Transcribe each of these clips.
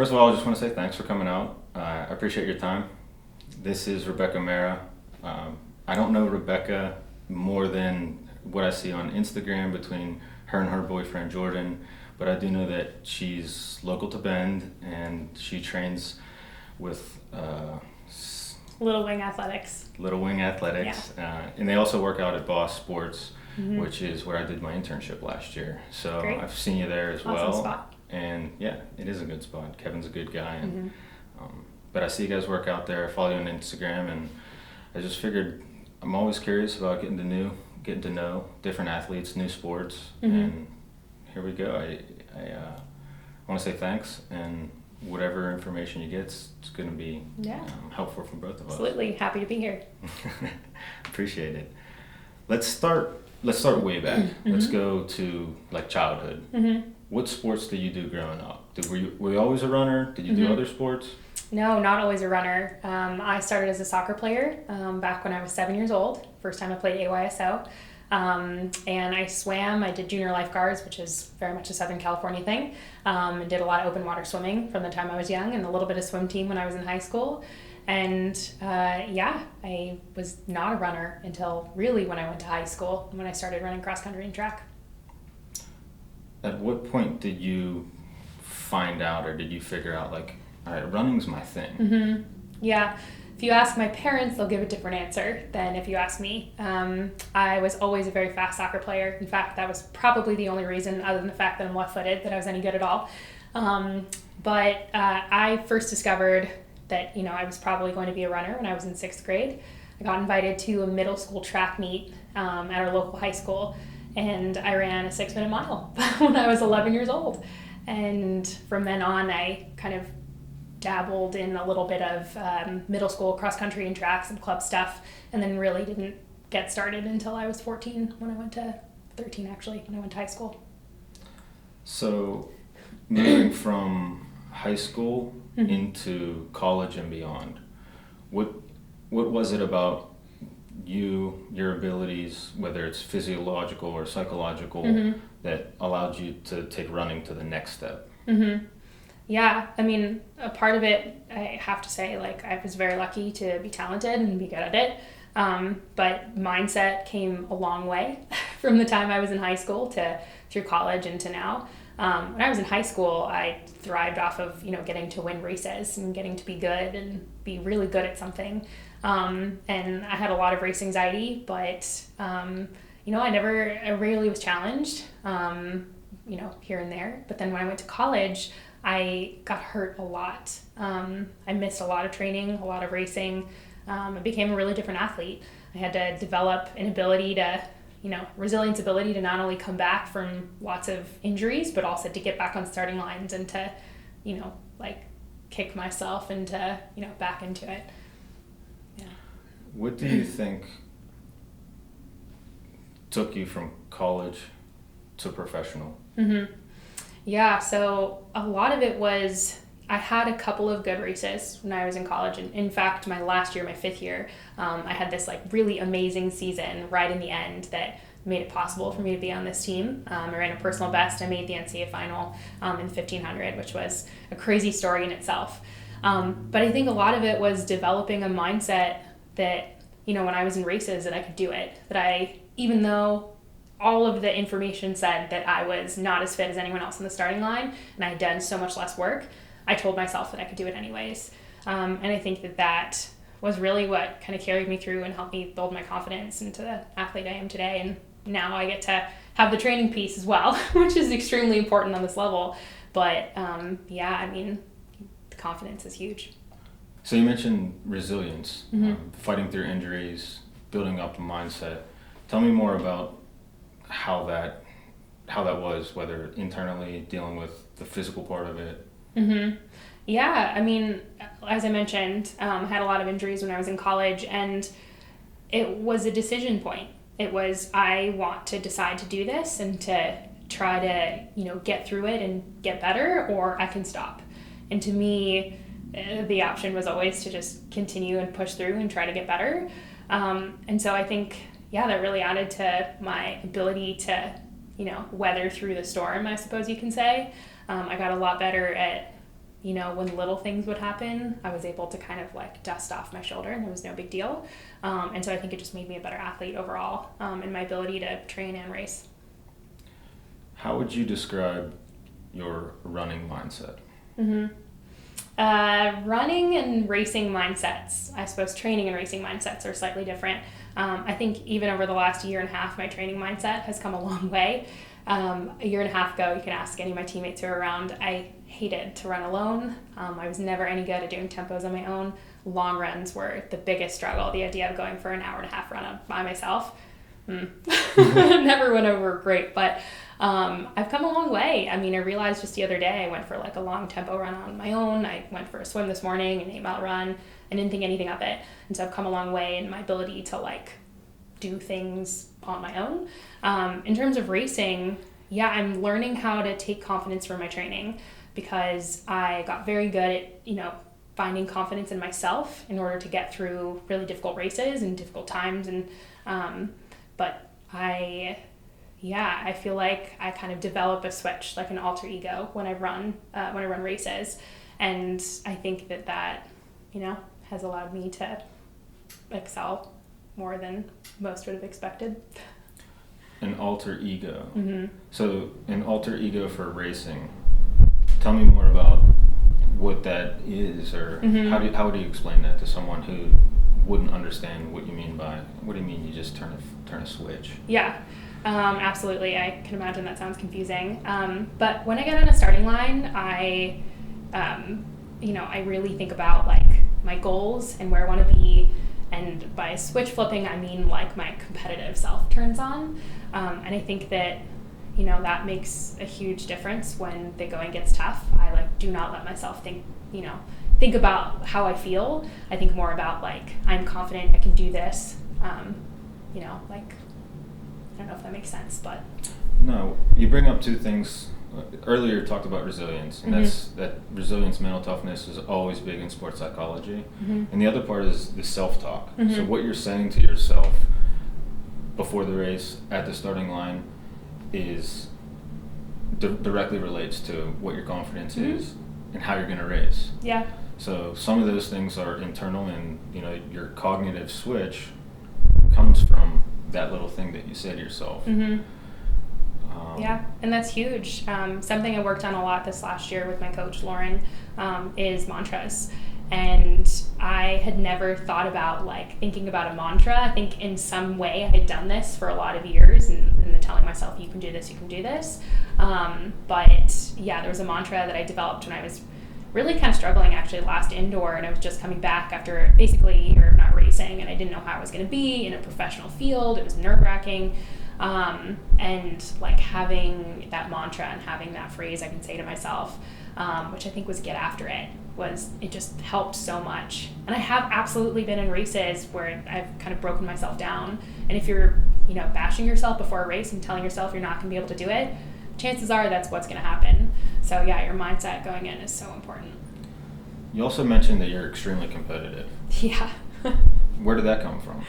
First of all, I just want to say thanks for coming out. I appreciate your time. This is Rebecca Mehra. I don't know Rebecca more than what I see on Instagram between her and her boyfriend Jordan, but I do know that she's local to Bend and she trains with Little Wing Athletics. Little Wing Athletics, and they also work out at Boss Sports, which is where I did my internship last year. So Great. I've seen you there as Awesome well. spot. And yeah, it is a good spot. Kevin's a good guy, and but I see you guys work out there. I follow you on Instagram, and I just figured I'm always curious about getting to know different athletes, new sports, and here we go. I want to say thanks, and whatever information you get, it's going to be helpful for both of us. Absolutely. Happy to be here. Appreciate it. Let's start way back. Let's go to like childhood. What sports did you do growing up? Were you always a runner? Did you do other sports? No, not always a runner. I started as a soccer player back when I was 7 years old. First time I played AYSO. And I swam. I did junior lifeguards, which is very much a Southern California thing. And did a lot of open water swimming from the time I was young, and a little bit of swim team when I was in high school. And I was not a runner until really when I went to high school, when I started running cross country and track. At what point did you find out, or did you figure out, like, all right, running's my thing? Yeah. If you ask my parents, they'll give a different answer than if you ask me. I was always a very fast soccer player. In fact, that was probably the only reason, other than the fact that I'm left-footed, that I was any good at all. But I first discovered that, I was probably going to be a runner when I was in 6th grade. I got invited to a middle school track meet at our local high school, and I ran a 6-minute mile when I was 11 years old. And from then on, I kind of dabbled in a little bit of middle school cross country and track, some club stuff, and then really didn't get started until I was 13 when I went to 13 actually when I went to high school. So moving from high school into college and beyond, what was it about your abilities, whether it's physiological or psychological, that allowed you to take running to the next step? Yeah, I mean, a part of it, I have to say, like, I was very lucky to be talented and be good at it. But mindset came a long way from the time I was in high school to through college and to now. When I was in high school, I thrived off of, getting to win races and getting to be good and be really good at something. And I had a lot of race anxiety, but, I rarely was challenged, here and there. But then when I went to college, I got hurt a lot. I missed a lot of training, a lot of racing. I became a really different athlete. I had to develop an ability to, resilience ability to not only come back from lots of injuries, but also to get back on starting lines and to, kick myself into, back into it. Yeah. What do you think took you from college to professional? Yeah, so a lot of it was, I had a couple of good races when I was in college. And in fact, my last year, my 5th year, I had this really amazing season right in the end that made it possible for me to be on this team. I ran a personal best. I made the NCAA final in the 1500, which was a crazy story in itself. But I think a lot of it was developing a mindset that, when I was in races, that I could do it. That even though all of the information said that I was not as fit as anyone else in the starting line, and I had done so much less work, I told myself that I could do it anyways. And I think that was really what kind of carried me through and helped me build my confidence into the athlete I am today. And now I get to have the training piece as well, which is extremely important on this level. But the confidence is huge. So you mentioned resilience, fighting through injuries, building up the mindset. Tell me more about how that was, whether internally dealing with the physical part of it. Yeah, I mean, as I mentioned, I had a lot of injuries when I was in college, and it was a decision point. It was, I want to decide to do this and to try to, get through it and get better, or I can stop. And to me, the option was always to just continue and push through and try to get better. And so I think, that really added to my ability to, weather through the storm, I suppose you can say. I got a lot better at when little things would happen, I was able to kind of like dust off my shoulder and it was no big deal. And so I think it just made me a better athlete overall, in my ability to train and race. How would you describe your running mindset? Running and racing mindsets, I suppose training and racing mindsets are slightly different. I think even over the last year and a half, my training mindset has come a long way. A year and a half ago, you can ask any of my teammates who are around, I hated to run alone. I was never any good at doing tempos on my own. Long runs were the biggest struggle. The idea of going for an hour and a half run by myself, never went over great, but I've come a long way. I mean, I realized just the other day, I went for like a long tempo run on my own. I went for a swim this morning, an 8-mile run. I didn't think anything of it. And so I've come a long way in my ability to like do things on my own. In terms of racing, I'm learning how to take confidence from my training, because I got very good at, finding confidence in myself in order to get through really difficult races and difficult times. And, but I feel like I kind of develop a switch, like an alter ego when I run races. And I think that, has allowed me to excel more than most would have expected. An alter ego. Mm-hmm. So an alter ego for racing. Tell me more about what that is, or how would you explain that to someone who wouldn't understand what you mean by, what do you mean you just turn a switch? Yeah, absolutely. I can imagine that sounds confusing. But when I get on a starting line, I really think about like my goals and where I want to be. And by switch flipping, I mean like my competitive self turns on. And I think that, that makes a huge difference when the going gets tough. I like do not let myself think about how I feel. I think more about like, I'm confident I can do this. Like, I don't know if that makes sense, but. No, you bring up two things. Earlier you talked about resilience, and that resilience, mental toughness is always big in sports psychology. And the other part is the self-talk. So what you're saying to yourself before the race, at the starting line, is directly relates to what your confidence is and how you're going to race. Yeah. So some of those things are internal, and your cognitive switch comes from that little thing that you say to yourself. Yeah, and that's huge. Something I worked on a lot this last year with my coach, Lauren, is mantras. And I had never thought about like thinking about a mantra. I think in some way I had done this for a lot of years and telling myself, you can do this, you can do this. But there was a mantra that I developed when I was really kind of struggling actually last indoor, and I was just coming back after basically a year of not racing, and I didn't know how I was going to be in a professional field. It was nerve-wracking. And like having that mantra and having that phrase I can say to myself, which I think was get after it, it just helped so much. And I have absolutely been in races where I've kind of broken myself down. And if you're, bashing yourself before a race and telling yourself you're not going to be able to do it, chances are that's what's going to happen. So your mindset going in is so important. You also mentioned that you're extremely competitive. Yeah. Where did that come from?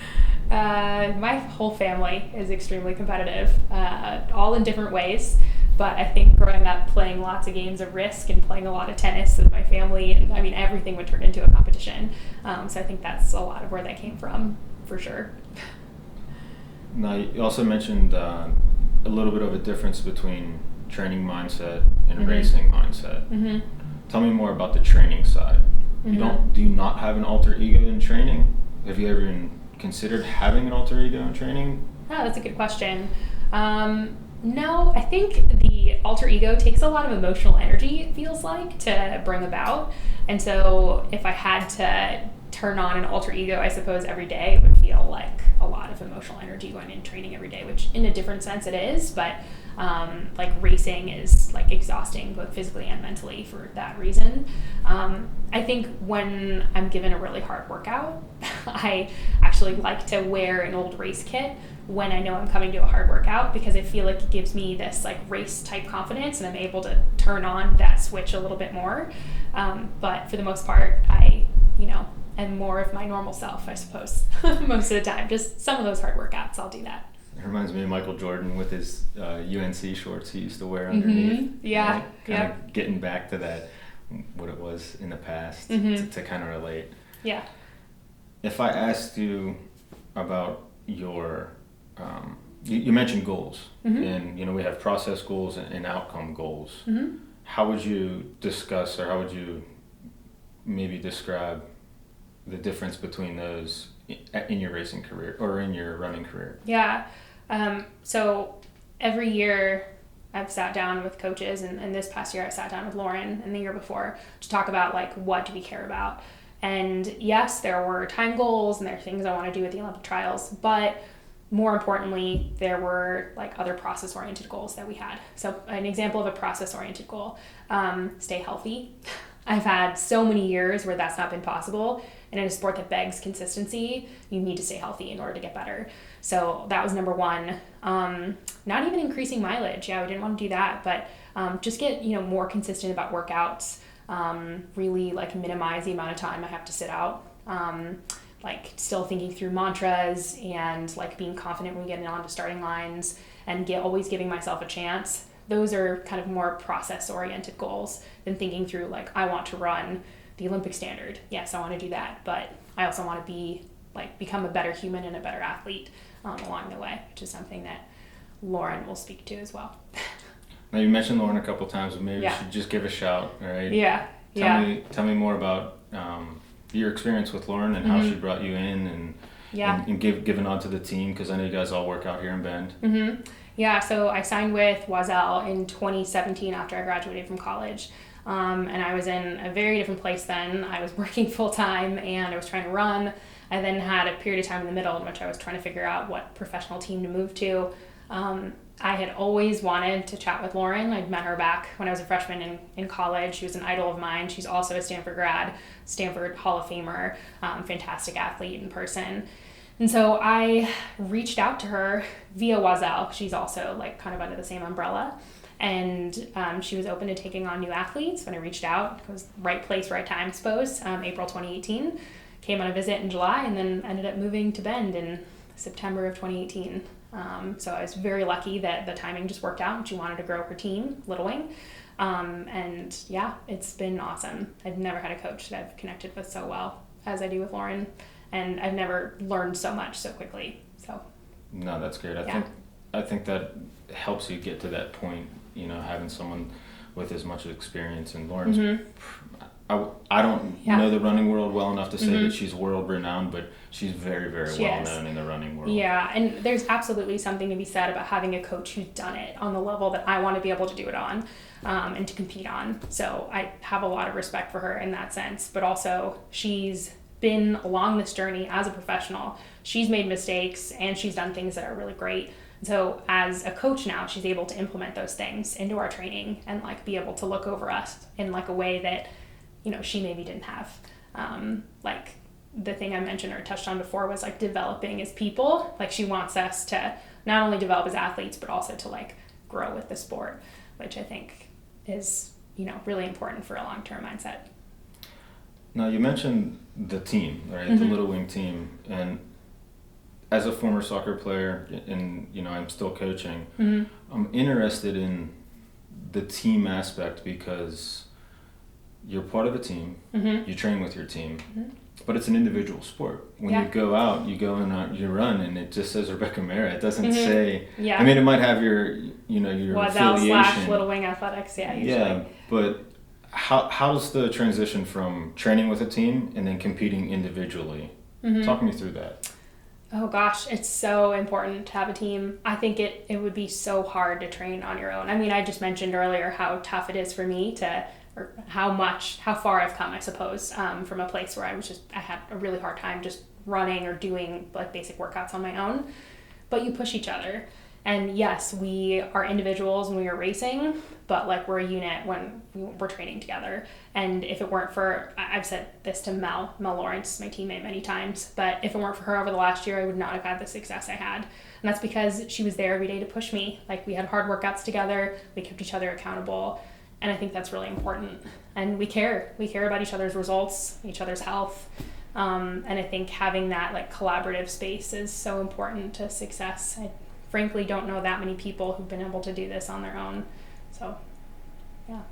My whole family is extremely competitive, all in different ways. But I think growing up playing lots of games of Risk and playing a lot of tennis with my family, and everything would turn into a competition. So I think that's a lot of where that came from, for sure. Now, you also mentioned a little bit of a difference between training mindset and racing mindset. Tell me more about the training side. Do you not have an alter ego in training? Have you ever even considered having an alter ego in training? Oh, that's a good question. No, I think the alter ego takes a lot of emotional energy, it feels like, to bring about. And so if I had to turn on an alter ego, I suppose every day it would feel like a lot of emotional energy going in training every day, which in a different sense it is, but like racing is like exhausting both physically and mentally for that reason. I think when I'm given a really hard workout, I actually like to wear an old race kit when I know I'm coming to a hard workout, because I feel like it gives me this like race type confidence and I'm able to turn on that switch a little bit more. But for the most part, I, am more of my normal self, I suppose, most of the time. Just some of those hard workouts, I'll do that. It reminds me of Michael Jordan with his UNC shorts he used to wear underneath. Yeah, Kind of getting back to that what it was in the past to kind of relate. Yeah. If I asked you about your, you mentioned goals, and we have process goals and outcome goals. How would you discuss, or how would you maybe describe the difference between those in your racing career or in your running career? Yeah. So every year I've sat down with coaches, and this past year I sat down with Lauren, and the year before, to talk about like, what do we care about? And yes, there were time goals and there are things I want to do at the Olympic trials, but more importantly, there were like other process-oriented goals that we had. So an example of a process-oriented goal, stay healthy. I've had so many years where that's not been possible. And in a sport that begs consistency, you need to stay healthy in order to get better. So that was number one. Not even increasing mileage. Yeah, we didn't want to do that, but just get, more consistent about workouts. Really like minimize the amount of time I have to sit out. Like still thinking through mantras and like being confident when we get onto starting lines, and always giving myself a chance. Those are kind of more process-oriented goals than thinking through like, I want to run the Olympic standard. Yes, I want to do that, but I also want to become a better human and a better athlete along the way, which is something that Lauren will speak to as well. Now, you mentioned Lauren a couple times, but maybe you should just give a shout, all right? Yeah. Tell me more about your experience with Lauren and how she brought you in and give a nod to the team, because I know you guys all work out here in Bend. Yeah, so I signed with Oiselle in 2017 after I graduated from college. And I was in a very different place then. I was working full time and I was trying to run. I then had a period of time in the middle in which I was trying to figure out what professional team to move to. I had always wanted to chat with Lauren. I'd met her back when I was a freshman in college. She was an idol of mine. She's also a Stanford grad, Stanford Hall of Famer, fantastic athlete in person. And so I reached out to her via Oiselle. She's also like kind of under the same umbrella. And she was open to taking on new athletes. When I reached out, it was right place, right time, I suppose, April 2018. Came on a visit in July and then ended up moving to Bend in September of 2018. So I was very lucky that the timing just worked out and she wanted to grow her team, Little Wing. And yeah, it's been awesome. I've never had a coach that I've connected with so well as I do with Lauren. And I've never learned so much so quickly. So. No, that's great. I think that helps you get to that point, having someone with as much experience. And Lauren's, I don't know the running world well enough to say that she's world renowned, but she's very, very well known in the running world. Yeah, and there's absolutely something to be said about having a coach who's done it on the level that I want to be able to do it on, and to compete on. So I have a lot of respect for her in that sense, but also she's been along this journey as a professional. She's made mistakes and she's done things that are really great. So as a coach now, she's able to implement those things into our training and like be able to look over us in like a way that, she maybe didn't have. Like the thing I mentioned or touched on before was like developing as people. Like she wants us to not only develop as athletes, but also to like grow with the sport, which I think is, really important for a long-term mindset. Now, you mentioned the team, right? The Little Wing team. And as a former soccer player, and, I'm still coaching, I'm interested in the team aspect because you're part of a team, you train with your team, but it's an individual sport. When you go out, you go and you run, and it just says Rebecca Mehra. It doesn't say, I mean, it might have your, your affiliation. Little Wing Athletics, usually. Yeah, but how's the transition from training with a team and then competing individually? Talk me through that. Oh gosh, it's so important to have a team. I think it would be so hard to train on your own. I mean, I just mentioned earlier how tough it is for me or how far I've come, I suppose, from a place where I had a really hard time just running or doing like basic workouts on my own. But you push each other. And yes, we are individuals when we are racing, but like we're a unit when we're training together. And if it weren't for, I've said this to Mel Lawrence, my teammate, many times, but if it weren't for her over the last year, I would not have had the success I had. And that's because she was there every day to push me. Like we had hard workouts together, we kept each other accountable. And I think that's really important. And we care about each other's results, each other's health. And I think having that like collaborative space is so important to success. I frankly don't know that many people who've been able to do this on their own. So, yeah.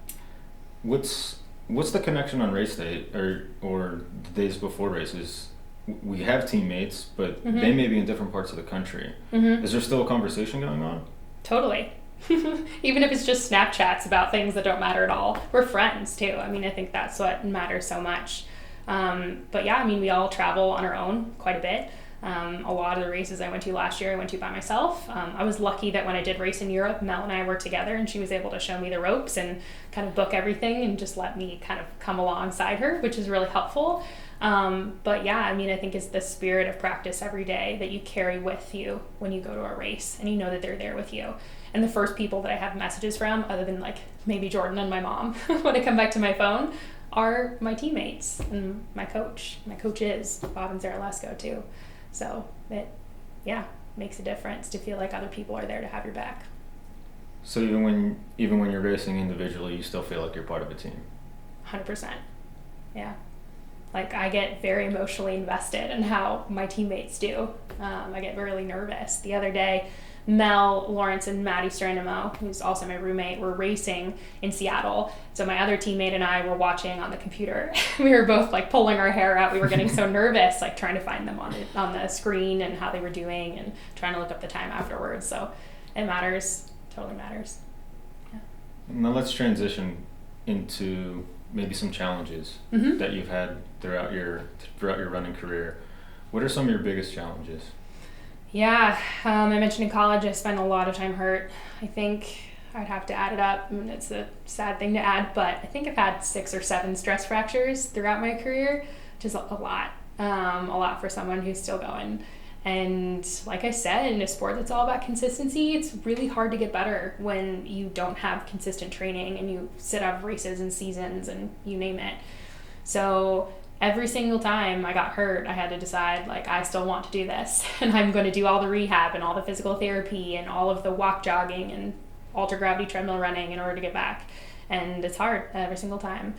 What's What's the connection on race day or the days before races? We have teammates, but they may be in different parts of the country. Is there still a conversation going on? Totally. Even if it's just Snapchats about things that don't matter at all. We're friends too. I mean, I think that's what matters so much. But yeah, I mean, we all travel on our own quite a bit. A lot of the races I went to last year, I went to by myself. I was lucky that when I did race in Europe, Mel and I were together and she was able to show me the ropes and kind of book everything and just let me kind of come alongside her, which is really helpful. But yeah, I mean, I think it's the spirit of practice every day that you carry with you when you go to a race and you know that they're there with you. And the first people that I have messages from, other than like maybe Jordan and my mom, when I come back to my phone, are my teammates and my coach. My coach is Bob and Sarah Lesko too. So it, yeah, makes a difference to feel like other people are there to have your back. So even when you're racing individually, you still feel like you're part of a team? 100%. Yeah. Like I get very emotionally invested in how my teammates do. I get really nervous. The other day, Mel, Lawrence, and Maddie Stranamo, who's also my roommate, were racing in Seattle. So my other teammate and I were watching on the computer. We were both like pulling our hair out. We were getting so nervous, like trying to find them on the screen and how they were doing and trying to look up the time afterwards. So it matters, totally matters. Yeah. Now let's transition into maybe some challenges that you've had throughout your running career. What are some of your biggest challenges? Yeah, I mentioned in college I spent a lot of time hurt. I think I'd have to add it up. I mean, it's a sad thing to add, but I think I've had 6 or 7 stress fractures throughout my career, which is a lot for someone who's still going. And like I said, in a sport that's all about consistency, it's really hard to get better when you don't have consistent training and you sit out races and seasons and you name it. So every single time I got hurt, I had to decide, like, I still want to do this. And I'm going to do all the rehab and all the physical therapy and all of the walk jogging and ultra-gravity treadmill running in order to get back. And it's hard every single time.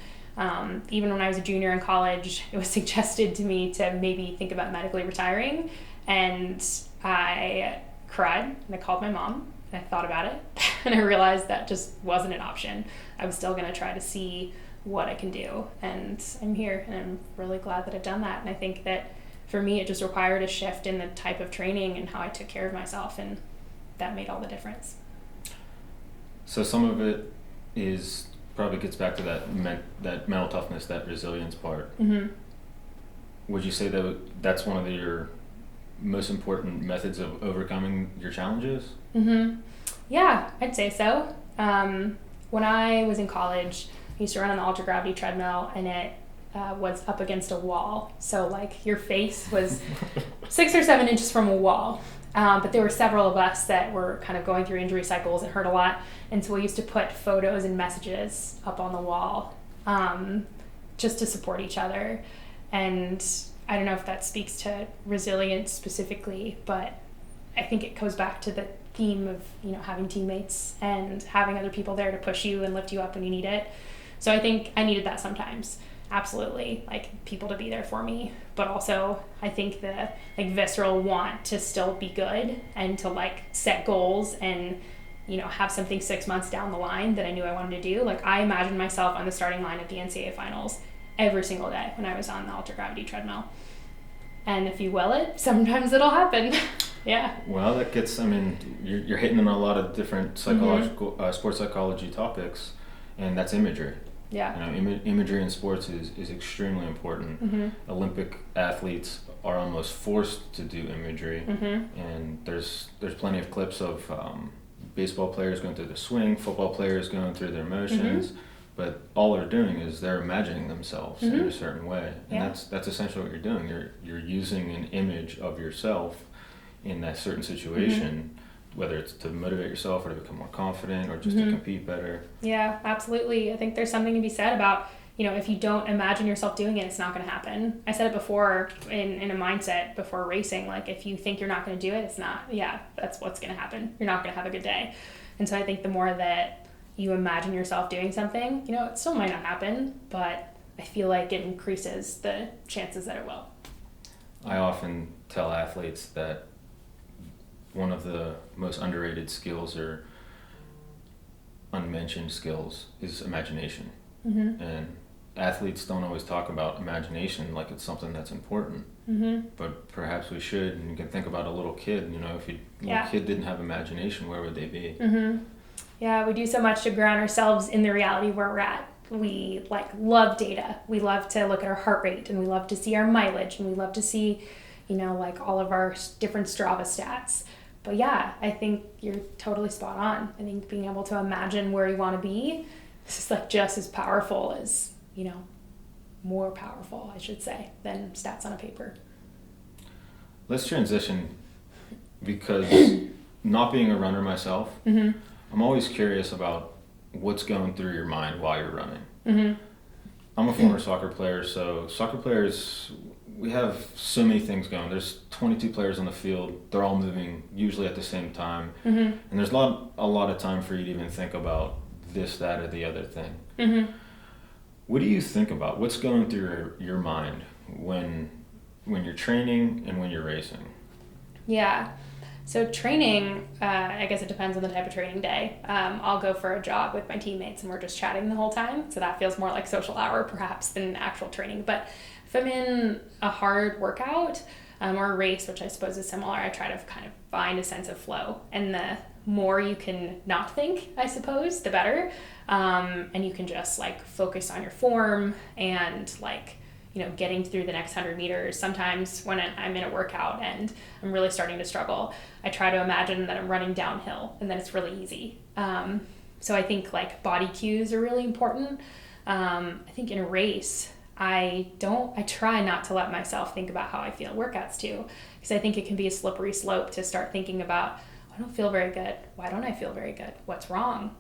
Even when I was a junior in college, it was suggested to me to maybe think about medically retiring. And I cried and I called my mom and I thought about it. And I realized that just wasn't an option. I was still going to try to see what I can do, and I'm here and I'm really glad that I've done that. And I think that for me it just required a shift in the type of training and how I took care of myself, and that made all the difference. So some of it is probably gets back to that mental toughness, that resilience part. Would you say that that's one of your most important methods of overcoming your challenges? Yeah, I'd say so. When I was in college, I used to run on the ultra-gravity treadmill, and it was up against a wall. So, like, your face was 6 or 7 inches from a wall. But there were several of us that were kind of going through injury cycles and hurt a lot. And so we used to put photos and messages up on the wall just to support each other. And I don't know if that speaks to resilience specifically, but I think it goes back to the theme of, you know, having teammates and having other people there to push you and lift you up when you need it. So I think I needed that sometimes. Absolutely, like people to be there for me, but also I think the like visceral want to still be good and to like set goals and, you know, have something 6 months down the line that I knew I wanted to do. Like I imagined myself on the starting line at the NCAA finals every single day when I was on the ultra-gravity treadmill. And if you will it, sometimes it'll happen. Yeah. Well, that gets, I mean, you're hitting on a lot of different psychological, sports psychology topics, and that's imagery. Yeah. You know, imagery in sports is extremely important. Olympic athletes are almost forced to do imagery, and there's plenty of clips of baseball players going through the swing, football players going through their motions, but all they're doing is they're imagining themselves in a certain way, and that's essentially what you're doing. You're using an image of yourself in that certain situation. Whether it's to motivate yourself or to become more confident or just to compete better. Yeah, absolutely. I think there's something to be said about, you know, if you don't imagine yourself doing it, it's not going to happen. I said it before in a mindset before racing, like if you think you're not going to do it, it's not, that's what's going to happen. You're not going to have a good day. And so I think the more that you imagine yourself doing something, you know, it still might not happen, but I feel like it increases the chances that it will. I often tell athletes that one of the most underrated skills or unmentioned skills is imagination. And athletes don't always talk about imagination like it's something that's important. But perhaps we should. And you can think about a little kid. If a little kid didn't have imagination, where would they be? Yeah, we do so much to ground ourselves in the reality where we're at. We love data. We love to look at our heart rate, and we love to see our mileage, and we love to see, all of our different Strava stats. But yeah, I think you're totally spot on. I think being able to imagine where you want to be is just as powerful as, more powerful, I should say, than stats on a paper. Let's transition, because not being a runner myself, I'm always curious about what's going through your mind while you're running. I'm a former soccer player, so soccer players, we have so many things going. There's 22 players on the field. They're all moving usually at the same time. And there's a lot of time for you to even think about this, that, or the other thing. What do you think about? What's going through your mind when you're training and when you're racing? Yeah. So training, I guess it depends on the type of training day. I'll go for a jog with my teammates and we're just chatting the whole time. So that feels more like social hour perhaps than actual training. But if I'm in a hard workout or a race, which I suppose is similar, I try to kind of find a sense of flow. And the more you can not think, I suppose, the better. And you can just focus on your form and getting through the next 100 meters. Sometimes when I'm in a workout and I'm really starting to struggle, I try to imagine that I'm running downhill and then it's really easy. So I think body cues are really important. I think in a race, I try not to let myself think about how I feel workouts too, because I think it can be a slippery slope to start thinking about, I don't feel very good. Why don't I feel very good? What's wrong?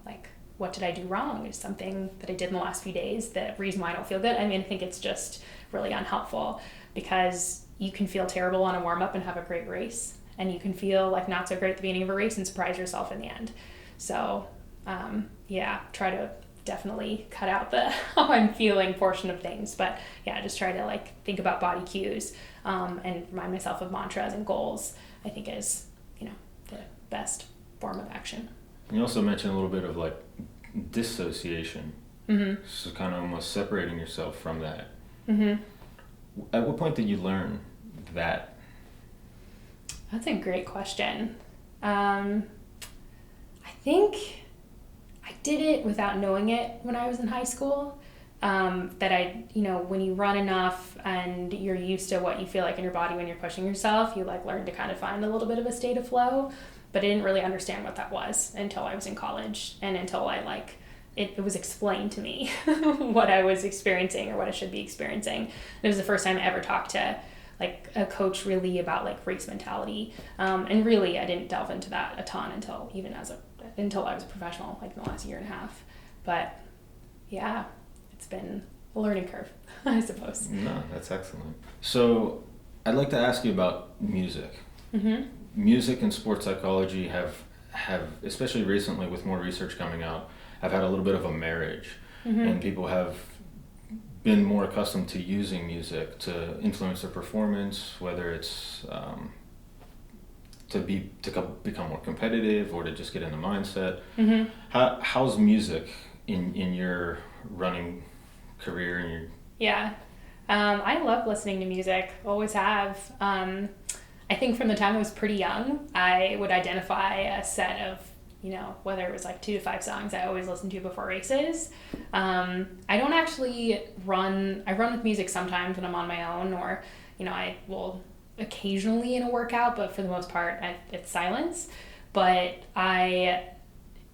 What did I do wrong? Is something that I did in the last few days the reason why I don't feel good? I mean, I think it's just really unhelpful, because you can feel terrible on a warm-up and have a great race, and you can feel not so great at the beginning of a race and surprise yourself in the end. So try to definitely cut out the how I'm feeling portion of things, but just try to think about body cues and remind myself of mantras and goals. I think is the best form of action. You also mentioned a little bit of dissociation. So kind of almost separating yourself from that. At what point did you learn that? That's a great question. I think I did it without knowing it when I was in high school. That when you run enough and you're used to what you feel like in your body when you're pushing yourself, you learn to kind of find a little bit of a state of flow. But I didn't really understand what that was until I was in college, and until I it was explained to me what I was experiencing or what I should be experiencing. And it was the first time I ever talked to a coach really about race mentality. And really I didn't delve into that a ton until I was a professional, in the last year and a half. But yeah, it's been a learning curve, I suppose. No, that's excellent. So I'd like to ask you about music. Music and sports psychology have, especially recently with more research coming out, have had a little bit of a marriage. And people have been more accustomed to using music to influence their performance, whether it's to become more competitive or to just get in the mindset. How's music in your running career? I love listening to music, always have. I think from the time I was pretty young, I would identify a set of, whether it was 2 to 5 songs I always listen to before races. I don't actually run. I run with music sometimes when I'm on my own, or, I will occasionally in a workout, but for the most part, it's silence. But I,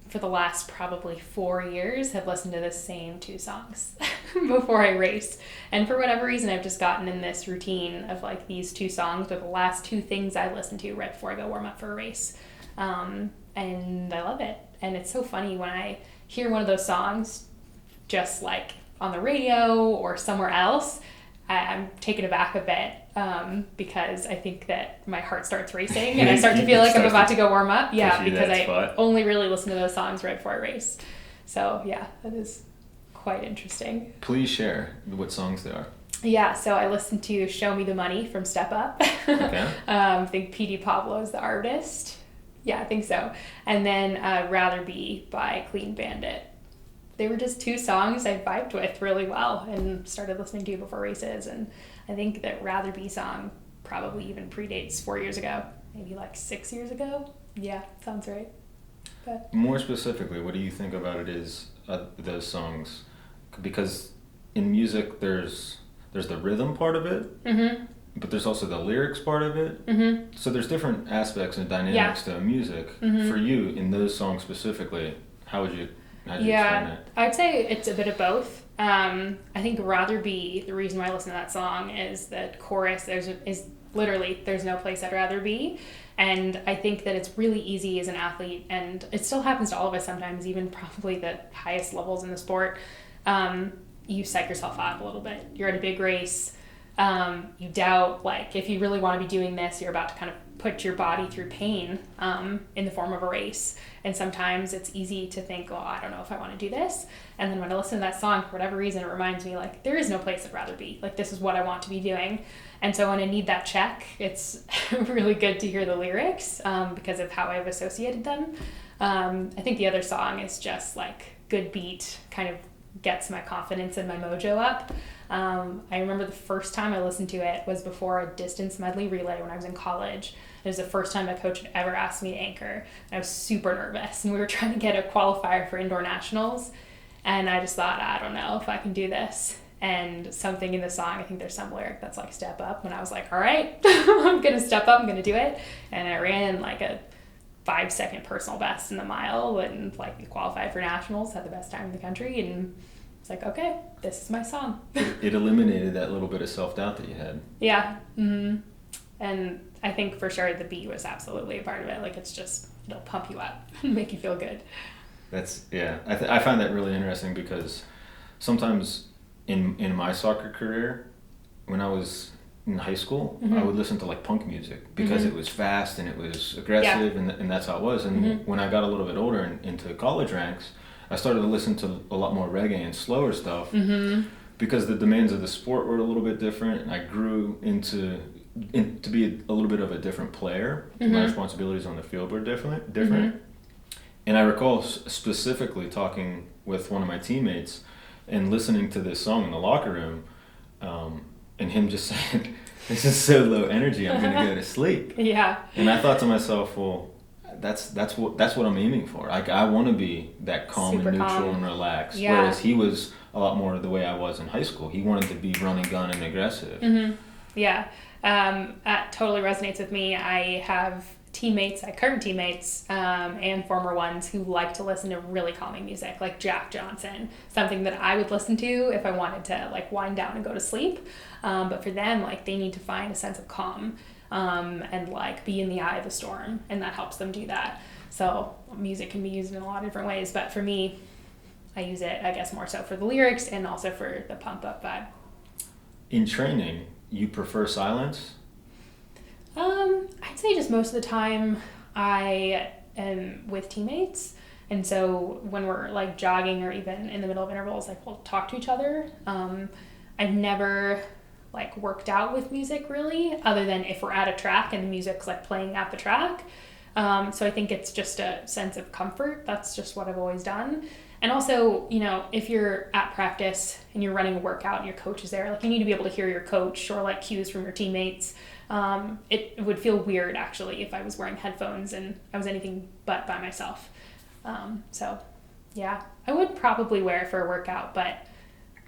for the last probably 4 years, have listened to the same 2 songs before I race. And for whatever reason, I've just gotten in this routine of these 2 songs are the last 2 things I listen to right before I go warm up for a race. And I love it. And it's so funny when I hear one of those songs just on the radio or somewhere else, I'm taken aback a bit because I think that my heart starts racing and I start to feel like I'm about to go warm up. Yeah, because I only really listen to those songs right before I race. So yeah, that is quite interesting. Please share what songs they are. Yeah, so I listened to Show Me the Money from Step Up. Okay. I think P.D. Pablo is the artist. Yeah, I think so. And then Rather Be by Clean Bandit. they were just two songs I vibed with really well and started listening to before races. And I think that Rather Be song probably even predates 4 years ago, maybe like 6 years ago. Yeah, sounds right. But More specifically, what do you think about it is those songs? Because in music, there's the rhythm part of it, but there's also the lyrics part of it. So there's different aspects and dynamics to music. For you, in those songs specifically, how'd you explain it? I'd say it's a bit of both. I think Rather Be, the reason why I listen to that song is that chorus, is literally, there's no place I'd rather be. And I think that it's really easy as an athlete, and it still happens to all of us sometimes, even probably the highest levels in the sport. You psych yourself out a little bit. You're at a big race. You doubt, like, if you really want to be doing this, you're about to kind of put your body through pain in the form of a race. And sometimes it's easy to think, oh, I don't know if I want to do this. And then when I listen to that song, for whatever reason, it reminds me, like, there is no place I'd rather be. Like, this is what I want to be doing. And so when I need that check, it's really good to hear the lyrics because of how I've associated them. I think the other song is just, like, good beat, kind of gets my confidence and my mojo up. I remember the first time I listened to it was before a distance medley relay when I was in college. It was the first time my coach had ever asked me to anchor. And I was super nervous, and we were trying to get a qualifier for indoor nationals. And I just thought, I don't know if I can do this. And something in the song, I think there's some lyric that's like step up. And I was like, all right, I'm going to step up, I'm going to do it. And I ran like a 5-second personal best in the mile and like qualified for nationals, had the best time in the country. And it's like, okay, this is my song. It eliminated that little bit of self-doubt that you had. Yeah. Mm-hmm. And I think for sure the beat was absolutely a part of it. Like, it's just, it'll pump you up and make you feel good. That's, yeah. I find that really interesting because sometimes in my soccer career, when I was in high school, I would listen to like punk music because it was fast and it was aggressive, and that's how it was. And when I got a little bit older and into college ranks, I started to listen to a lot more reggae and slower stuff because the demands of the sport were a little bit different. And I grew to be a little bit of a different player. My responsibilities on the field were different. And I recall specifically talking with one of my teammates and listening to this song in the locker room, and him just saying, "This is so low energy, I'm gonna go to sleep." Yeah. And I thought to myself, well, that's what I'm aiming for. Like, I want to be that calm Super and neutral calm and relaxed. Yeah. Whereas he was a lot more the way I was in high school. He wanted to be running gun and aggressive. Yeah. That totally resonates with me. I have current teammates, and former ones who like to listen to really calming music, like Jack Johnson, something that I would listen to if I wanted to like wind down and go to sleep. But for them, like, they need to find a sense of calm, and like be in the eye of the storm, and that helps them do that. So music can be used in a lot of different ways, but for me, I use it, I guess, more so for the lyrics and also for the pump up vibe. In training, you prefer silence? I'd say just most of the time I am with teammates. And so when we're like jogging or even in the middle of intervals, like, we'll talk to each other. I've never like worked out with music really, other than if we're at a track and the music's like playing at the track. So I think it's just a sense of comfort. That's just what I've always done. And also, you know, if you're at practice and you're running a workout and your coach is there, like, you need to be able to hear your coach or like cues from your teammates. It would feel weird actually if I was wearing headphones and I was anything but by myself. So yeah, I would probably wear it for a workout, but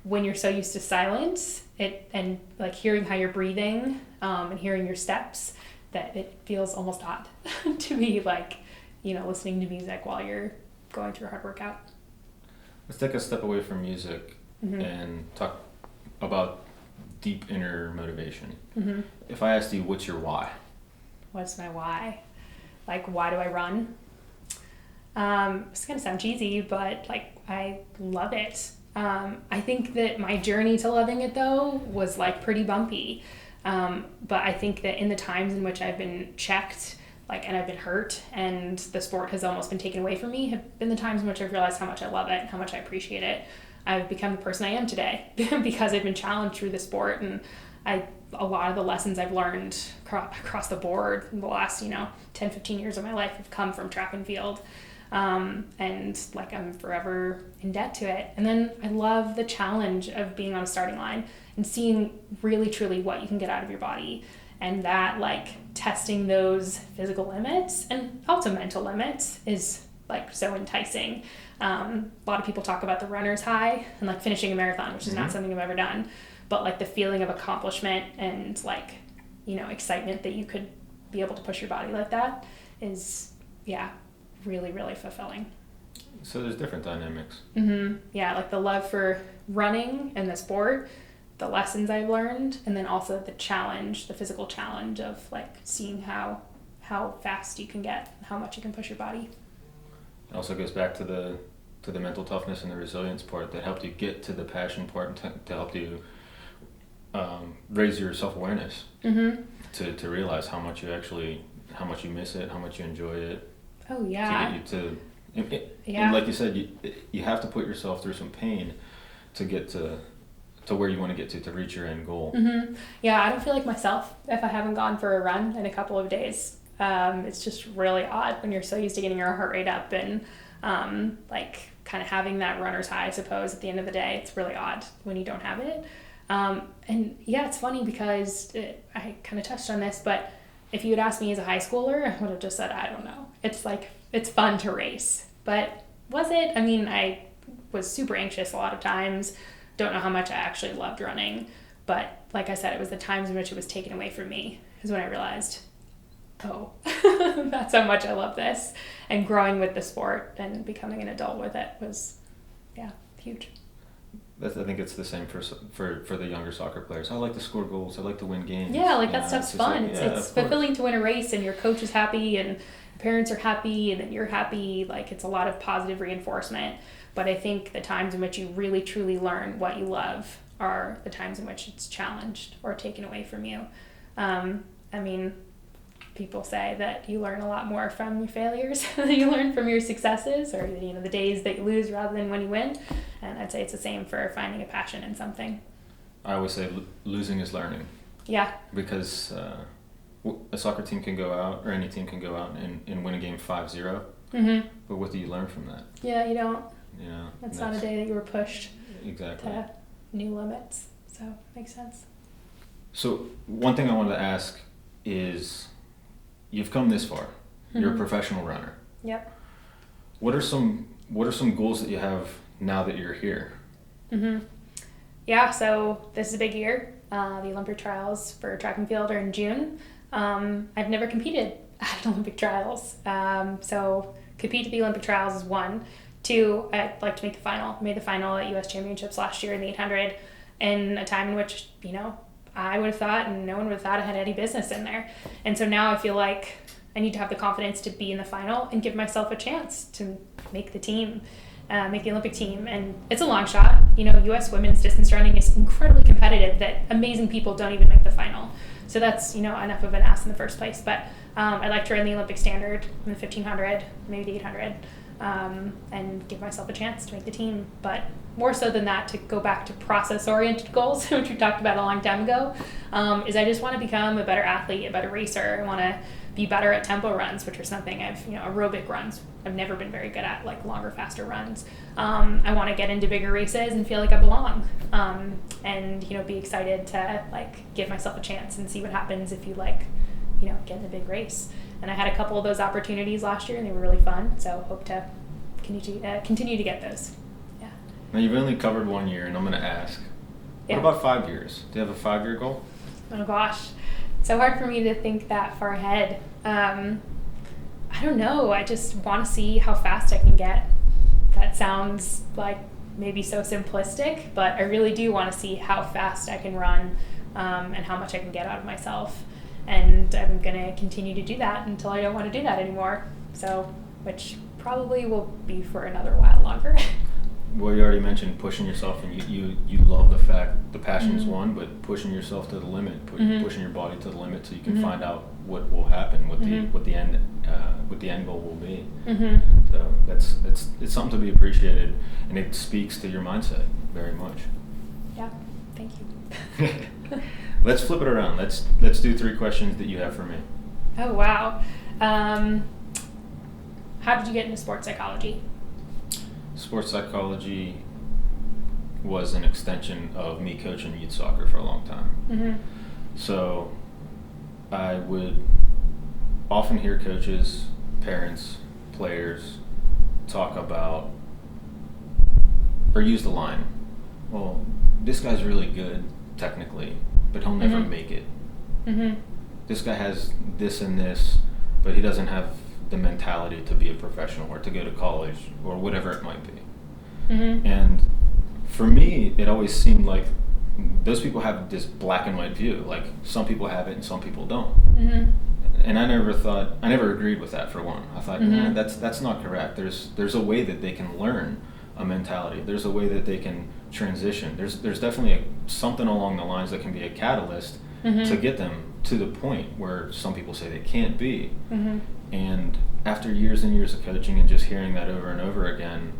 when you're so used to silence and like hearing how you're breathing, and hearing your steps, that it feels almost odd to be like, you know, listening to music while you're going through a hard workout. Let's take a step away from music and talk about deep inner motivation. If I asked you, what's your why? What's my why? Like, why do I run? It's gonna sound cheesy, but like, I love it. I think that my journey to loving it though was like pretty bumpy. But I think that in the times in which I've been checked, like, and I've been hurt and the sport has almost been taken away from me, have been the times in which I've realized how much I love it and how much I appreciate it. I've become the person I am today because I've been challenged through the sport, and a lot of the lessons I've learned across the board in the last, 10, 15 years of my life have come from track and field. And like I'm forever in debt to it. And then I love the challenge of being on a starting line and seeing really truly what you can get out of your body, and that like testing those physical limits and also mental limits is like so enticing. A lot of people talk about the runner's high and like finishing a marathon, which is not something I've ever done, but like the feeling of accomplishment and like, you know, excitement that you could be able to push your body like that is, yeah, really, really fulfilling. So there's different dynamics. Yeah, like the love for running and the sport, the lessons I've learned, and then also the challenge, the physical challenge of like seeing how fast you can get, how much you can push your body. It also goes back to the mental toughness and the resilience part that helped you get to the passion part, and to help you raise your self-awareness, to realize how much you miss it, how much you enjoy it. Oh yeah. To get you and like you said, you have to put yourself through some pain to get to where you want to get to reach your end goal. Yeah, I don't feel like myself if I haven't gone for a run in a couple of days. It's just really odd when you're so used to getting your heart rate up and like kind of having that runner's high, I suppose, at the end of the day. It's really odd when you don't have it. And yeah, it's funny because I kind of touched on this, but if you had asked me as a high schooler, I would have just said, I don't know. It's like, it's fun to race. But was it? I mean, I was super anxious a lot of times. Don't know how much I actually loved running. But like I said, it was the times in which it was taken away from me is when I realized, oh, that's how much I love this. And growing with the sport and becoming an adult with it was, yeah, huge. I think it's the same for the younger soccer players. I like to score goals. I like to win games. Yeah, like that stuff's fun. Like, it's fulfilling to win a race, and your coach is happy, and your parents are happy, and then you're happy. Like it's a lot of positive reinforcement. But I think the times in which you really truly learn what you love are the times in which it's challenged or taken away from you. I mean, people say that you learn a lot more from your failures than you learn from your successes, or you know, the days that you lose rather than when you win. And I'd say it's the same for finding a passion in something. I always say losing is learning. Yeah. Because a soccer team can go out, or any team can go out and win a game 5-0. But what do you learn from that? Yeah, you don't. You know, that's not a day that you were pushed exactly to new limits. So makes sense. So one thing I wanted to ask is, you've come this far. You're a professional runner. Yep. What are some goals that you have now that you're here? Yeah, so this is a big year. The Olympic trials for track and field are in June. I've never competed at Olympic trials. So compete at the Olympic trials is one. Two, I'd like to make the final. I made the final at US Championships last year in the 800 in a time in which, you know, I would have thought and no one would have thought I had any business in there. And so now I feel like I need to have the confidence to be in the final and give myself a chance to make the team, make the Olympic team. And it's a long shot. You know, US women's distance running is incredibly competitive that amazing people don't even make the final. So that's, you know, enough of an ask in the first place. But I'd like to run the Olympic standard in the 1500, maybe the 800, and give myself a chance to make the team. But more so than that, to go back to process-oriented goals, which we talked about a long time ago, is I just want to become a better athlete, a better racer. I want to be better at tempo runs, which are something aerobic runs I've never been very good at, like longer, faster runs. I want to get into bigger races and feel like I belong, and, you know, be excited to like give myself a chance and see what happens if you like, you know, get in a big race. And I had a couple of those opportunities last year and they were really fun. So hope to continue to get those. Yeah. Now you've only covered 1 year, and I'm going to ask, what about 5 years? Do you have a 5-year goal? Oh gosh, it's so hard for me to think that far ahead. I don't know. I just want to see how fast I can get. That sounds like maybe so simplistic, but I really do want to see how fast I can run, and how much I can get out of myself. And I'm going to continue to do that until I don't want to do that anymore. So, which probably will be for another while longer. Well, you already mentioned pushing yourself, and you love the fact the passion is one, but pushing yourself to the limit, pushing your body to the limit, so you can find out what will happen, what the end goal will be. So it's something to be appreciated, and it speaks to your mindset very much. Yeah, thank you. Let's flip it around. Let's do 3 questions that you have for me. Oh wow. How did you get into sports psychology? Sports psychology was an extension of me coaching youth soccer for a long time. Mm-hmm. So I would often hear coaches, parents, players talk about or use the line, well, this guy's really good technically, but he'll never Mm-hmm. make it. Mm-hmm. This guy has this and this, but he doesn't have the mentality to be a professional or to go to college or whatever it might be. Mm-hmm. And for me, it always seemed like those people have this black and white view. Like some people have it and some people don't. Mm-hmm. And I never agreed with that for one. I thought, Mm-hmm. nah, that's not correct. There's a way that they can learn a mentality. There's a way that they can transition. There's definitely something along the lines that can be a catalyst Mm-hmm. to get them to the point where some people say they can't be. Mm-hmm. And after years and years of coaching and just hearing that over and over again,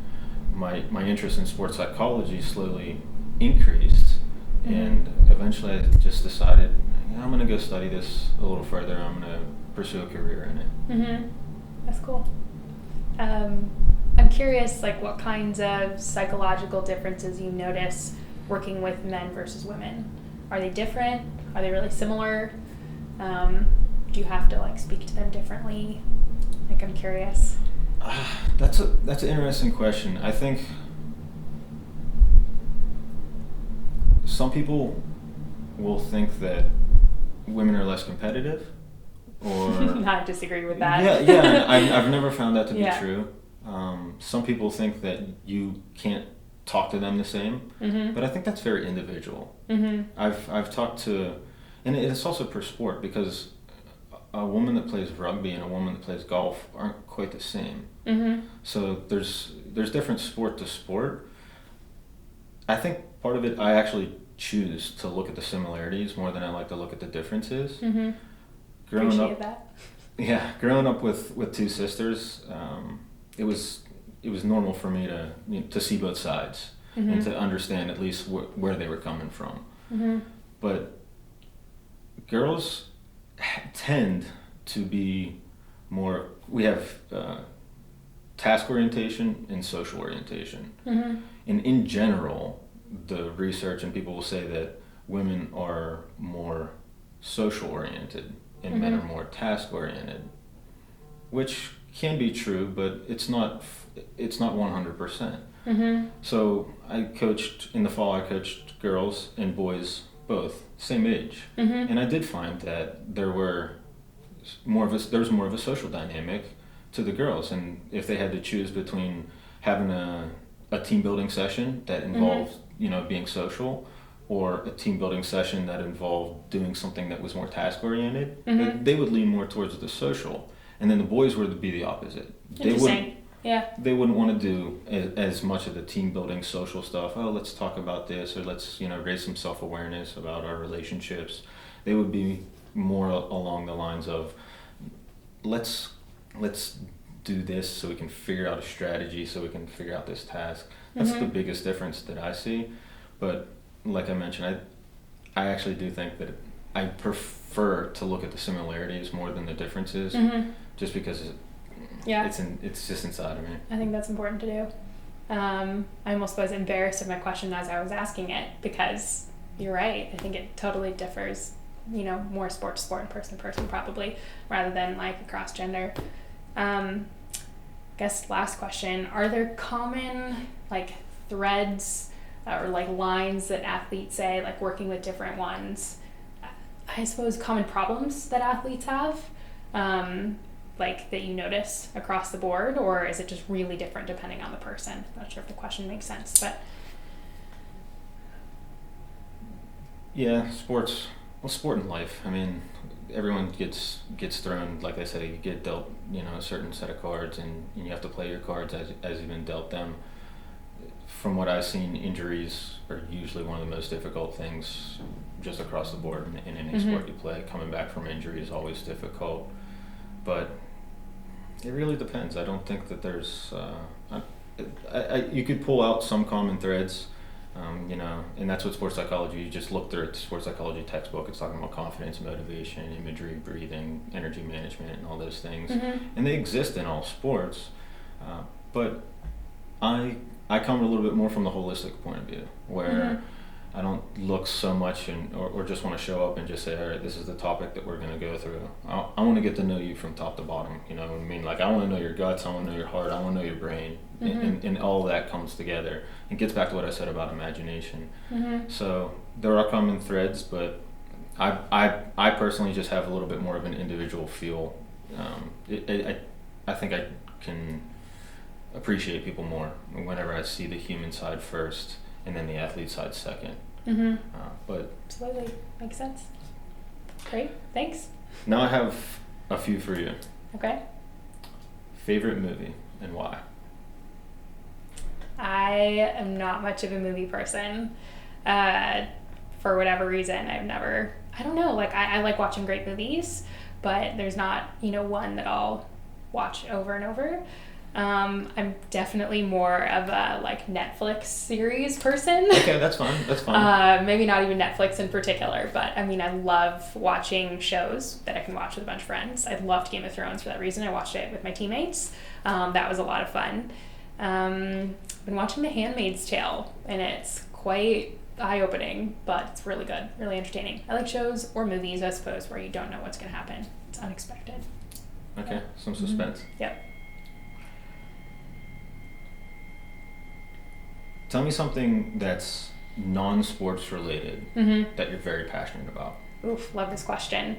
my interest in sports psychology slowly increased. Mm-hmm. And eventually I just decided, I'm going to go study this a little further. I'm going to pursue a career in it. Mm-hmm. That's cool. I'm curious, like, what kinds of psychological differences you notice working with men versus women. Are they different? Are they really similar? Do you have to, like, speak to them differently? Like, I'm curious. That's an interesting question. I think some people will think that women are less competitive, or I disagree with that. Yeah. I've never found that to be Yeah. true. Some people think that you can't talk to them the same, Mm-hmm. but I think that's very individual. Mm-hmm. I've talked to, and it's also per sport, because a woman that plays rugby and a woman that plays golf aren't quite the same. Mm-hmm. So there's different sport to sport. I think part of it, I actually choose to look at the similarities more than I like to look at the differences. Mm-hmm. Appreciate that. Yeah, growing up with two sisters, it was normal for me to see both sides Mm-hmm. and to understand at least where they were coming from. Mm-hmm. But girls tend to be more. We have task orientation and social orientation, Mm-hmm. and in general, the research and people will say that women are more social oriented and men Mhm. are more task oriented, which can be true, but it's not 100%. Mm-hmm. So I coached in the fall. I coached girls and boys both, same age, Mm-hmm. and I did find that there was more of a social dynamic to the girls, and if they had to choose between having a team building session that involved being social, or a team building session that involved doing something that was more task oriented, Mhm. they would lean more towards the social, and then the boys would be the opposite. Interesting. Yeah. They wouldn't want to do as much of the team building social stuff. Oh, let's talk about this, or let's raise some self awareness about our relationships. They would be more along the lines of let's do this so we can figure out a strategy, so we can figure out this task. That's Mhm. the biggest difference that I see. But like I mentioned, I actually do think that I prefer to look at the similarities more than the differences, Mm-hmm. just because Yeah. it's just inside of me. I think that's important to do. I almost was embarrassed of my question as I was asking it, because you're right. I think it totally differs, more sport to sport and person to person probably, rather than like across gender. Guess last question, are there common like threads or like lines that athletes say, like working with different ones? I suppose common problems that athletes have? Like that you notice across the board, or is it just really different depending on the person? Not sure if the question makes sense, but Yeah, sport and life. I mean, everyone gets thrown, like I said, you get dealt, a certain set of cards, and you have to play your cards as you've been dealt them. From what I've seen, injuries are usually one of the most difficult things just across the board in any Mhm. sport you play. Coming back from injury is always difficult, but it really depends. I don't think that there's you could pull out some common threads, And that's what sports psychology, you just look through it, the sports psychology textbook, it's talking about confidence, motivation, imagery, breathing, energy management, and all those things. And they exist in all sports, but I come a little bit more from the holistic point of view, where I don't look so much or just want to show up and just say, all right, this is the topic that we're going to go through. I want to get to know you from top to bottom. You know what I mean? Like, I want to know your guts, I want to know your heart, I want to know your brain, and all of that comes together. It gets back to what I said about imagination. So there are common threads, but I personally just have a little bit more of an individual feel. I think I can appreciate people more whenever I see the human side first and then the athlete side second. But absolutely, makes sense. Great, thanks. Now I have a few for you. Okay. Favorite movie and why? I am not much of a movie person. For whatever reason, I don't know, like I like watching great movies, but there's not, one that I'll watch over and over. I'm definitely more of a like Netflix series person. Okay, that's fine. Maybe not even Netflix in particular, but I mean, I love watching shows that I can watch with a bunch of friends. I loved Game of Thrones for that reason. I watched it with my teammates. That was a lot of fun. I've been watching The Handmaid's Tale, and it's quite eye-opening, but it's really good, really entertaining. I like shows or movies, I suppose, where you don't know what's going to happen. It's unexpected. Okay, some suspense. Yep. Tell me something that's non-sports related that you're very passionate about. Oof, love this question.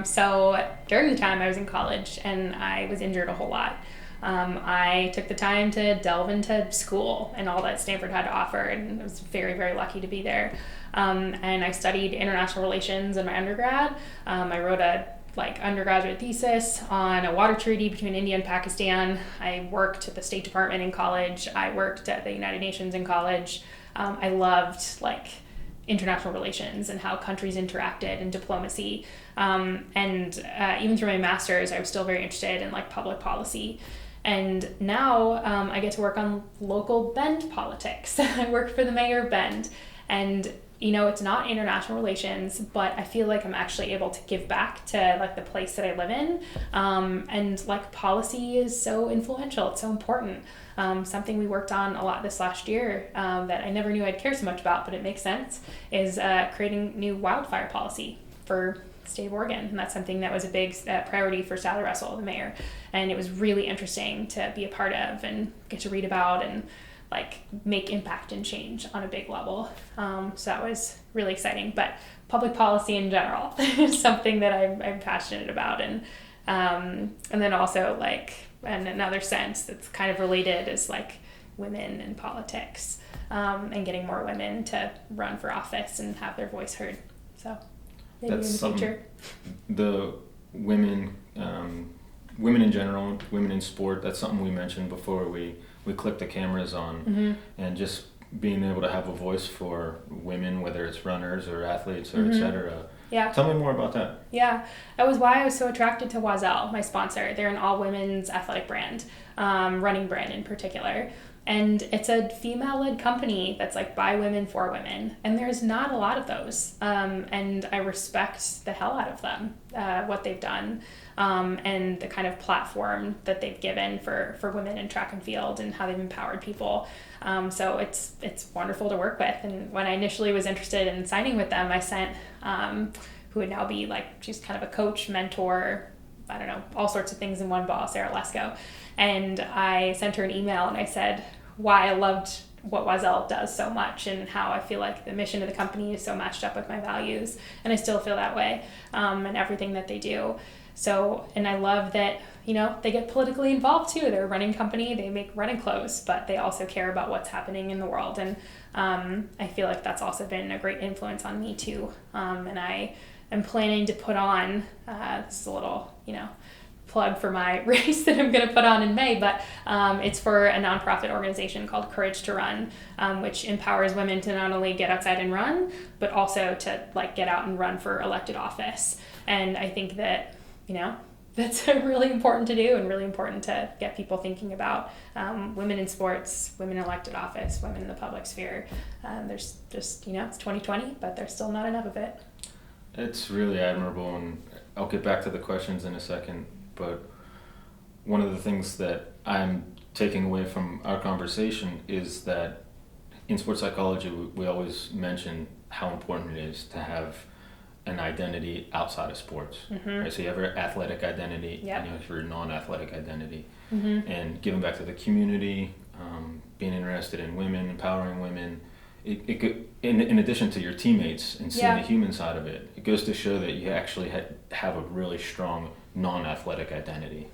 So during the time I was in college and I was injured a whole lot, I took the time to delve into school and all that Stanford had to offer, and I was very, very lucky to be there. And I studied international relations in my undergrad. I wrote a undergraduate thesis on a water treaty between India and Pakistan. I worked at the State Department in college. I worked at the United Nations in college. I loved international relations and how countries interacted and diplomacy. Even through my master's, I was still very interested in public policy. And now I get to work on local Bend politics. I work for the mayor of Bend, and it's not international relations, but I feel like I'm actually able to give back to the place that I live in. And policy is so influential. It's so important. Something we worked on a lot this last year that I never knew I'd care so much about, but it makes sense, is creating new wildfire policy for the state of Oregon. And that's something that was a big priority for Sally Russell, the mayor. And it was really interesting to be a part of and get to read about and make impact and change on a big level. So that was really exciting. But public policy in general is something that I'm passionate about. And then also in another sense that's kind of related is women in politics, and getting more women to run for office and have their voice heard. So maybe that's in the future. The women in general, women in sport, that's something we mentioned before we click the cameras on, and just being able to have a voice for women, whether it's runners or athletes or etc. Yeah. Tell me more about that. Yeah, that was why I was so attracted to Oiselle, my sponsor. They're an all-women's athletic brand, running brand in particular. And it's a female-led company that's by women for women. And there's not a lot of those. And I respect the hell out of them, what they've done, and the kind of platform that they've given for women in track and field and how they've empowered people. So it's wonderful to work with. And when I initially was interested in signing with them, I sent, who would now be she's kind of a coach, mentor, I don't know, all sorts of things in one ball, Sarah Lesko. And I sent her an email and I said why I loved what Oiselle does so much and how I feel like the mission of the company is so matched up with my values. And I still feel that way, and everything that they do. So, and I love that, they get politically involved too. They're a running company, they make running clothes, but they also care about what's happening in the world. And I feel like that's also been a great influence on me too. And I am planning to put on, this is a little, plug for my race that I'm going to put on in May, but it's for a nonprofit organization called Courage to Run, which empowers women to not only get outside and run, but also to get out and run for elected office. And I think that, that's really important to do and really important to get people thinking about. Women in sports, women in elected office, women in the public sphere. There's just, it's 2020, but there's still not enough of it. It's really admirable, and I'll get back to the questions in a second, but one of the things that I'm taking away from our conversation is that in sports psychology, we always mention how important it is to have an identity outside of sports. Right? So you have your athletic identity, and you have your non-athletic identity. And giving back to the community, being interested in women, empowering women, it could, in addition to your teammates and seeing the human side of it, it goes to show that you actually have a really strong non-athletic identity.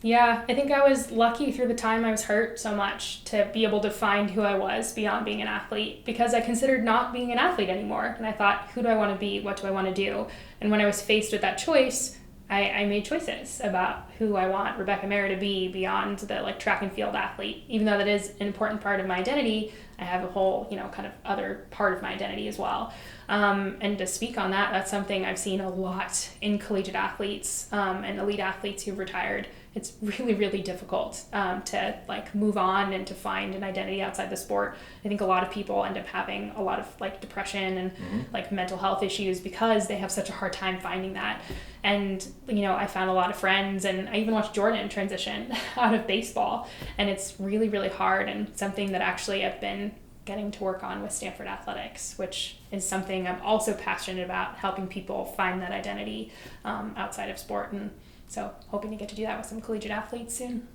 Yeah, I think I was lucky through the time I was hurt so much to be able to find who I was beyond being an athlete, because I considered not being an athlete anymore. And I thought, who do I want to be? What do I want to do? And when I was faced with that choice, I made choices about who I want Rebecca Mehra to be beyond the track and field athlete. Even though that is an important part of my identity, I have a whole, kind of other part of my identity as well. And to speak on that, that's something I've seen a lot in collegiate athletes and elite athletes who've retired. It's really, really difficult to move on and to find an identity outside the sport. I think a lot of people end up having a lot of depression and mental health issues because they have such a hard time finding that. And, I found a lot of friends, and I even watched Jordan transition out of baseball. And it's really, really hard, and something that actually I've been getting to work on with Stanford Athletics, which is something I'm also passionate about, helping people find that identity outside of sport. And so hoping to get to do that with some collegiate athletes soon.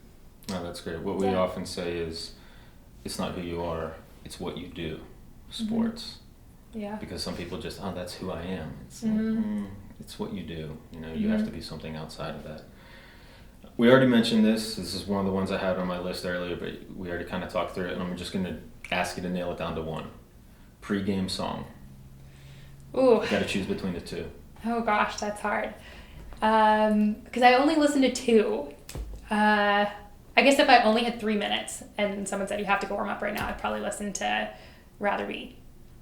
Oh, that's great. What we often say is, it's not who you are, it's what you do, sports. Yeah. Because some people just, that's who I am. It's it's what you do. You have to be something outside of that. We already mentioned this. This is one of the ones I had on my list earlier, but we already kind of talked through it, and I'm just going to ask you to nail it down to one. Pre-game song. Ooh. You got to choose between the two. Oh gosh, that's hard. Because I only listened to two. I guess if I only had 3 minutes and someone said you have to go warm up right now, I'd probably listen to Rather Be,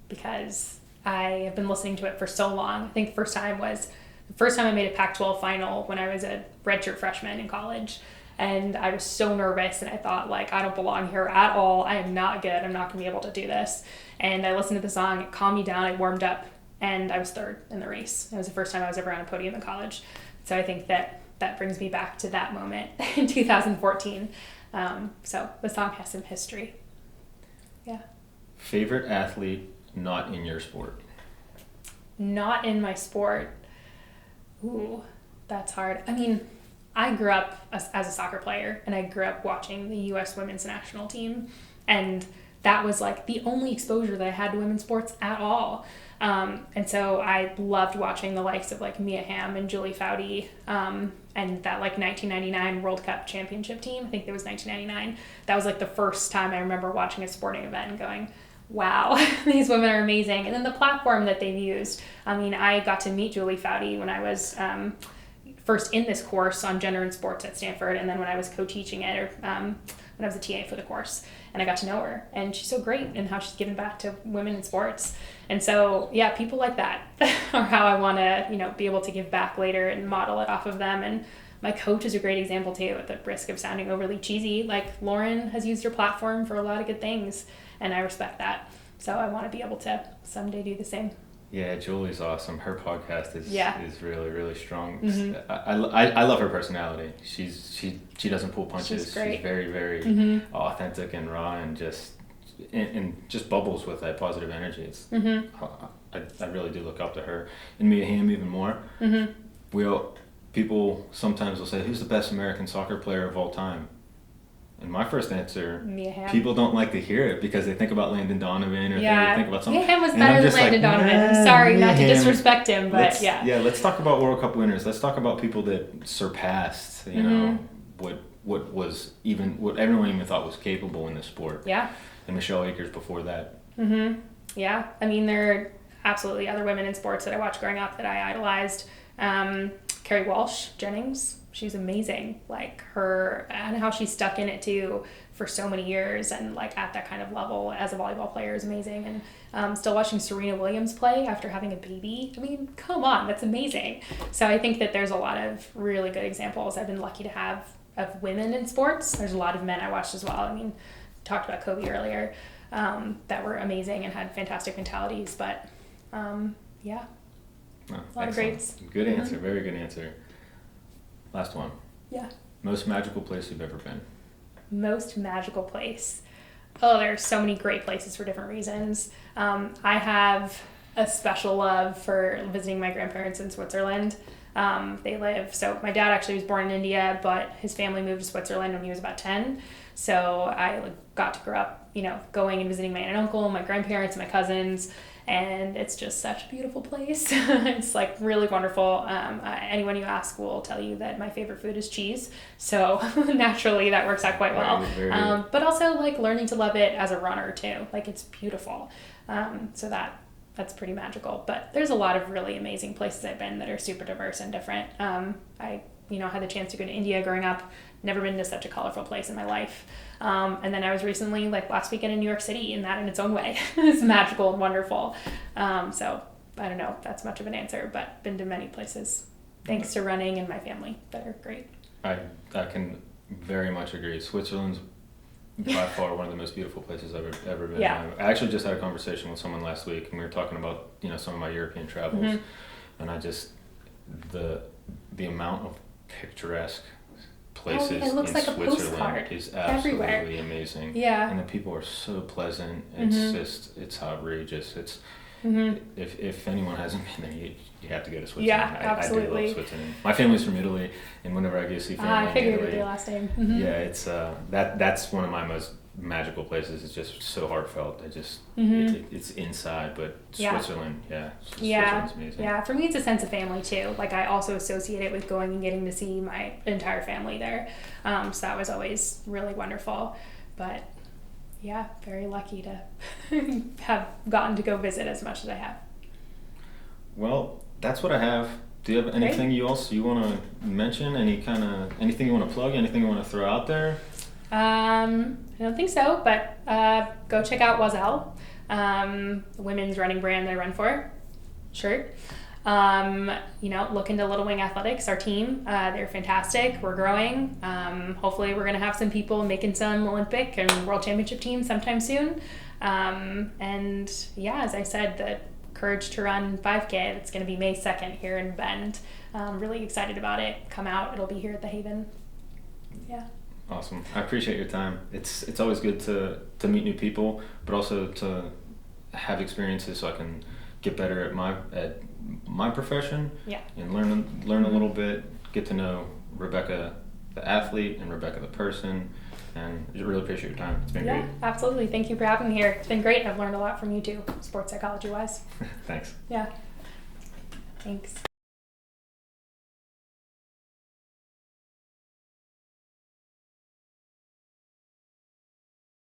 because I have been listening to it for so long. I think the first time I made a Pac-12 final when I was a redshirt freshman in college. And I was so nervous, and I thought, I don't belong here at all. I am not good. I'm not going to be able to do this. And I listened to the song. It calmed me down. I warmed up, and I was third in the race. It was the first time I was ever on a podium in college. So I think that brings me back to that moment in 2014. So the song has some history. Yeah. Favorite athlete not in your sport? Not in my sport. Ooh, that's hard. I mean, I grew up as a soccer player, and I grew up watching the U.S. women's national team, and that was the only exposure that I had to women's sports at all. And so I loved watching the likes of Mia Hamm and Julie Foudy, and that 1999 World Cup championship team. I think it was 1999. That was the first time I remember watching a sporting event and going, wow, these women are amazing. And then the platform that they've used. I mean, I got to meet Julie Foudy when I was first in this course on gender and sports at Stanford, and then when I was co-teaching it, or when I was a TA for the course, and I got to know her. And she's so great in how she's given back to women in sports. And so, yeah, people like that are how I want to, be able to give back later and model it off of them. And my coach is a great example too, at the risk of sounding overly cheesy. Lauren has used her platform for a lot of good things, and I respect that. So I want to be able to someday do the same. Yeah, Julie's awesome. Her podcast is really, really strong. I love her personality. She doesn't pull punches. She's great. She's very, very authentic and raw, and just bubbles with that positive energy. It's I really do look up to her, and Mia Hamm even more. People sometimes will say, "Who's the best American soccer player of all time?" And my first answer, Mia Hamm. People don't like to hear it because they think about Landon Donovan, or they think about something. Mia Hamm was better than Landon Donovan. I'm sorry, not to disrespect him, but let's talk about World Cup winners. Let's talk about people that surpassed, what was even what everyone even thought was capable in the sport. Yeah. And Michelle Akers before that. Yeah. I mean, there are absolutely other women in sports that I watched growing up that I idolized. Carrie Walsh Jennings she's amazing. Like her, and how she stuck in it too for so many years, and like at that kind of level as a volleyball player is amazing. And still watching Serena Williams play after having a baby. I mean, come on, that's amazing. So I think that there's a lot of really good examples I've been lucky to have of women in sports. There's a lot of men I watched as well. I mean, talked about Kobe earlier, that were amazing and had fantastic mentalities. But yeah, Oh, a lot of greats. Good answer. Very good answer. Last one. Yeah. Most magical place you've ever been? Most magical place. Oh, there's so many great places for different reasons. I have a special love for visiting my grandparents in Switzerland. So my dad actually was born in India, but his family moved to Switzerland when he was about 10. So I got to grow up, going and visiting my aunt and uncle, my grandparents, my cousins, and it's just such a beautiful place. It's like really wonderful. Anyone you ask will tell you that my favorite food is cheese. So naturally that works out quite well. But also like learning to love it as a runner too. Like it's beautiful. So that's pretty magical. But there's a lot of really amazing places I've been that are super diverse and different. I had the chance to go to India growing up. Never been to such a colorful place in my life. And then I was recently, like last weekend in New York City, and that in its own way is magical and wonderful. So I don't know if that's much of an answer, but been to many places thanks to running and my family that are great. I can very much agree. Switzerland's by far one of the most beautiful places I've ever been. Yeah. I actually just had a conversation with someone last week, and we were talking about some of my European travels, and I just the amount of picturesque places it looks in like a Switzerland postcard is absolutely everywhere. amazing. Yeah. And the people are so pleasant. It's outrageous. It's if anyone hasn't been there, you have to go to Switzerland. Yeah, absolutely. I do love Switzerland. My family's from Italy, and whenever I go see family I figured in it would Italy, be last name. yeah, it's that's one of my most magical places. It's just so heartfelt. It's inside, but Switzerland, Switzerland's amazing. Yeah. For me, it's a sense of family too. Like I also associate it with going and getting to see my entire family there. So that was always really wonderful. But yeah, very lucky to have gotten to go visit as much as I have. Well, that's what I have. Do you have anything else you want to mention? Anything you want to plug? Anything you want to throw out there? I don't think so, but go check out Oiselle, the women's running brand that I run for. Shirt. Look into Little Wing Athletics, our team. They're fantastic. We're growing. Hopefully we're going to have some people making some Olympic and World Championship teams sometime soon. As I said, the Courage to Run 5K, it's going to be May 2nd here in Bend. I'm really excited about it. Come out. It'll be here at the Haven. Yeah. Awesome. I appreciate your time. It's always good to meet new people, but also to have experiences so I can get better at my profession. Yeah. And learn a little bit, get to know Rebecca the athlete and Rebecca the person, and I really appreciate your time. It's been great. Yeah, absolutely. Thank you for having me here. It's been great. I've learned a lot from you too, sports psychology wise. Thanks. Yeah. Thanks.